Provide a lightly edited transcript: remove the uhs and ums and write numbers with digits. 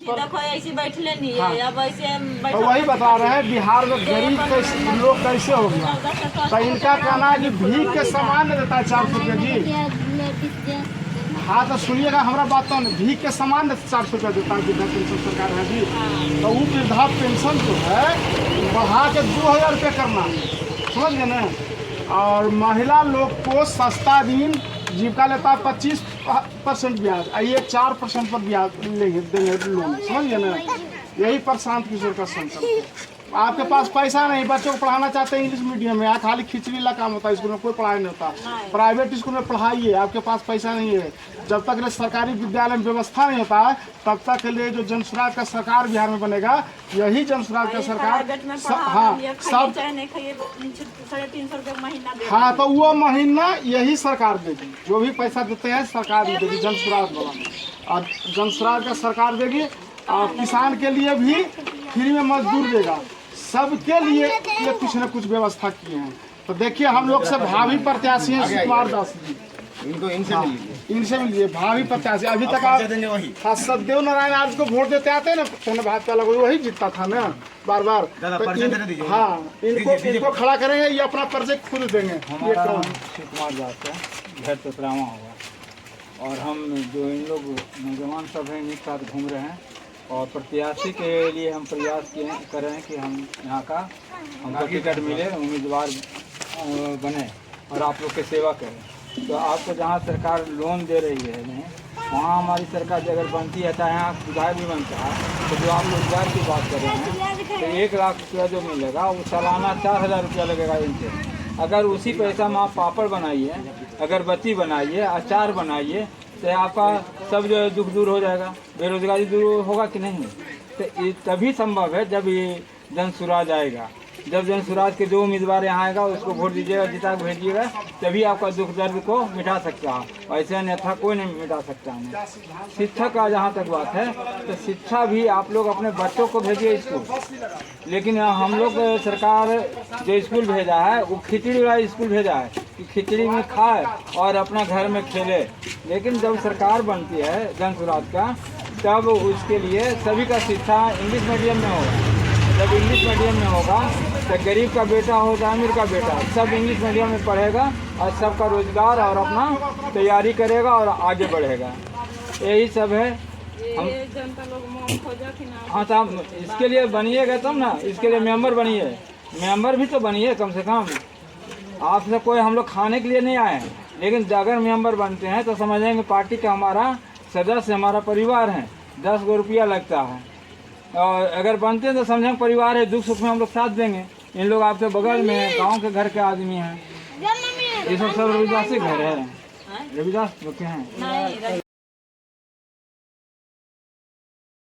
देखो ऐसे बैठले नहीं है, अब ऐसे तो वही बता रहे हैं बिहार में गरीब कैसे लोग कैसे हो गया। तो इनका कहना है कि भीख के सामान नहीं देता है 400 रुपये जी। हाँ तो सुनिएगा हमारा बात, तो भीख के सामान 400 रुपये देता है वृद्धा पेंशन सरकार है जी। तो वो वृद्धा पेंशन जो है बढ़ा के 2000 रुपये करना, समझ गए ना। और महिला लोग को सस्ता ऋण जीविका लेता है 25% ब्याज, ये 4% पर ब्याज लेंगे देंगे लोन, समझ गए ना। यही प्रशांत किशोर का संकल्प। आपके पास पैसा नहीं, बच्चों को पढ़ाना चाहते हैं इंग्लिश मीडियम में, यहाँ खाली खिचड़ी ला काम होता है, स्कूल में कोई पढ़ाई नहीं होता। प्राइवेट स्कूल में पढ़ाइए, आपके पास पैसा नहीं है। जब तक के सरकारी विद्यालय में व्यवस्था नहीं होता है तब तक के लिए जो जन स्वराज का सरकार बिहार में बनेगा, यही जन स्वराज का सरकार हाँ सब 350 रुपये महीना। हाँ तो वो महीना यही सरकार देगी, जो भी पैसा देते हैं सरकार ही देगी, जन स्वराज वाला। और जन स्वराज का सरकार देगी, और किसान के लिए भी फ्री में मजदूर देगा, सबके लिए ये कुछ न कुछ व्यवस्था किए हैं। तो देखिए हम लोग से भावी प्रत्याशी हैं सुकुमार दास जी, इनसे मिलिए भावी प्रत्याशी। अभी तक आप सत्यदेव नारायण आज को वोट देते आते हैं ना, पहले भाजपा वाला वही जीतता था ना बार बार। तो हाँ इनको खड़ा करेंगे, ये अपना पर्चे खुद देंगे। हमारा सुकुमार दास है, घर तसरावा होगा। और हम जो इन लोग नौजवान सब हैं इनके साथ घूम रहे हैं, और प्रत्याशी के लिए हम प्रयास कर रहे हैं कि हम यहाँ का हमको टिकट मिले, उम्मीदवार बने और आप लोग की सेवा करें। तो आपको जहाँ सरकार लोन दे रही है नहीं, वहाँ हमारी सरकार अगर बनती है, चाहे यहाँ सुधार भी बनता है, तो जो आप रोजगार की बात कर रहे हैं तो 1 लाख रुपया जो मिलेगा वो सालाना 4000 रुपया लगेगा इनसे। अगर उसी पैसा में आप पापड़ बनाइए, अगरबत्ती बनाइए, अचार बनाइए, तो आपका सब जो दुख दूर हो जाएगा, बेरोजगारी दूर होगा कि नहीं। तो ये तभी संभव है जब ये जन स्वराज आएगा, जब जन स्वराज के जो उम्मीदवार यहाँ आएगा उसको वोट दीजिएगा, जिता के भेजिएगा, तभी आपका दुख दर्द को मिटा सकता है। ऐसे अन्यथा कोई नहीं मिटा सकता है। शिक्षा का जहाँ तक बात है तो शिक्षा भी आप लोग अपने बच्चों को भेजिए स्कूल, लेकिन हम लोग सरकार जो स्कूल भेजा है वो खिचड़ी वाला स्कूल भेजा है कि खिचड़ी में खाए और अपना घर में खेले। लेकिन जब सरकार बनती है जन स्वराज का, तब उसके लिए सभी का शिक्षा इंग्लिश मीडियम में होगा। जब इंग्लिश मीडियम में होगा तो गरीब का बेटा हो या अमीर का बेटा, सब इंग्लिश मीडियम में पढ़ेगा और सबका रोजगार और अपना तैयारी करेगा और आगे बढ़ेगा। यही सब है। हम हाँ तो आप इसके लिए बनिएगा तब ना, इसके लिए मेंबर बनिए, मेंबर भी तो बनिए कम से कम। आपसे कोई हम लोग खाने के लिए नहीं आए हैं, लेकिन अगर मेंबर बनते हैं तो समझेंगे पार्टी का हमारा सदस्य हमारा परिवार है, 10 गो रुपया लगता है। और अगर बनते हैं तो समझेंगे परिवार है, दुख सुख में हम लोग साथ देंगे। इन लोग आपके बगल में हैं, गाँव के घर के आदमी हैं, ये सब रविदास के घर है, रविदास के हैं।